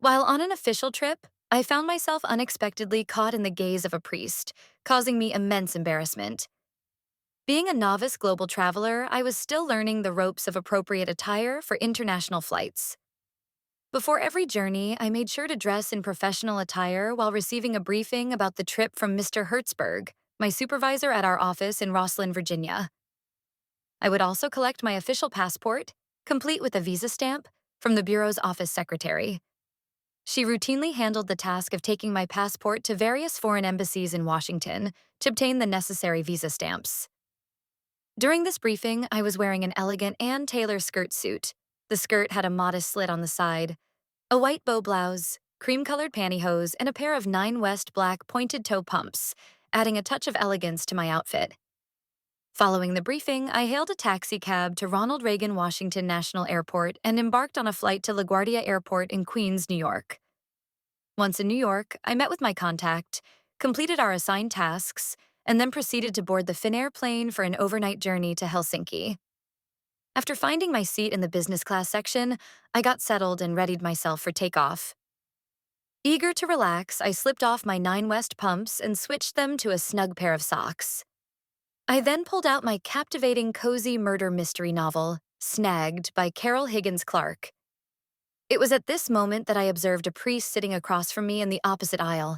While on an official trip, I found myself unexpectedly caught in the gaze of a priest, causing me immense embarrassment. Being a novice global traveler, I was still learning the ropes of appropriate attire for international flights. Before every journey, I made sure to dress in professional attire while receiving a briefing about the trip from Mr. Hertzberg, my supervisor at our office in Rosslyn, Virginia. I would also collect my official passport, complete with a visa stamp, from the Bureau's office secretary. She routinely handled the task of taking my passport to various foreign embassies in Washington to obtain the necessary visa stamps. During this briefing, I was wearing an elegant Ann Taylor skirt suit. The skirt had a modest slit on the side, a white bow blouse, cream-colored pantyhose, and a pair of 9 West black pointed-toe pumps, adding a touch of elegance to my outfit. Following the briefing, I hailed a taxi cab to Ronald Reagan Washington National Airport and embarked on a flight to LaGuardia Airport in Queens, New York. Once in New York, I met with my contact, completed our assigned tasks, and then proceeded to board the Finnair plane for an overnight journey to Helsinki. After finding my seat in the business class section, I got settled and readied myself for takeoff. Eager to relax, I slipped off my 9 West pumps and switched them to a snug pair of socks. I then pulled out my captivating cozy murder mystery novel, Snagged by Carol Higgins Clark. It was at this moment that I observed a priest sitting across from me in the opposite aisle.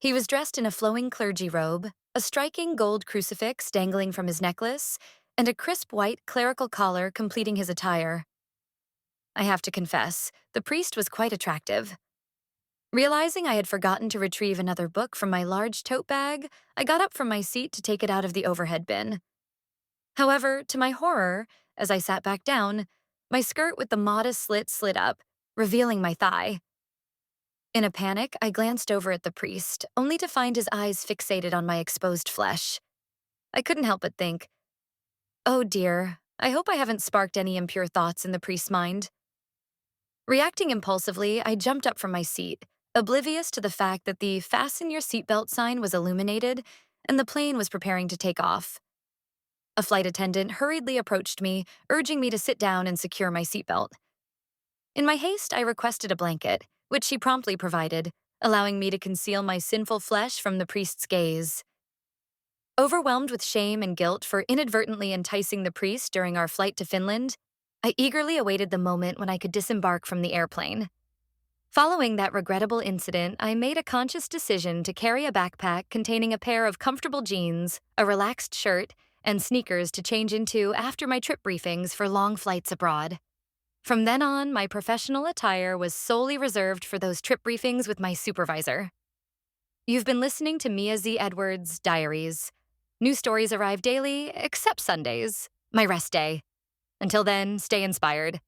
He was dressed in a flowing clergy robe, a striking gold crucifix dangling from his necklace, and a crisp white clerical collar completing his attire. I have to confess, the priest was quite attractive. Realizing I had forgotten to retrieve another book from my large tote bag, I got up from my seat to take it out of the overhead bin. However, to my horror, as I sat back down, my skirt with the modest slit slid up, revealing my thigh. In a panic, I glanced over at the priest, only to find his eyes fixated on my exposed flesh. I couldn't help but think, oh dear, I hope I haven't sparked any impure thoughts in the priest's mind. Reacting impulsively, I jumped up from my seat, oblivious to the fact that the "Fasten Your Seatbelt" sign was illuminated and the plane was preparing to take off. A flight attendant hurriedly approached me, urging me to sit down and secure my seatbelt. In my haste, I requested a blanket, which she promptly provided, allowing me to conceal my sinful flesh from the priest's gaze. Overwhelmed with shame and guilt for inadvertently enticing the priest during our flight to Finland, I eagerly awaited the moment when I could disembark from the airplane. Following that regrettable incident, I made a conscious decision to carry a backpack containing a pair of comfortable jeans, a relaxed shirt, and sneakers to change into after my trip briefings for long flights abroad. From then on, my professional attire was solely reserved for those trip briefings with my supervisor. You've been listening to Mia Z. Edwards' Diaries. New stories arrive daily, except Sundays, my rest day. Until then, stay inspired.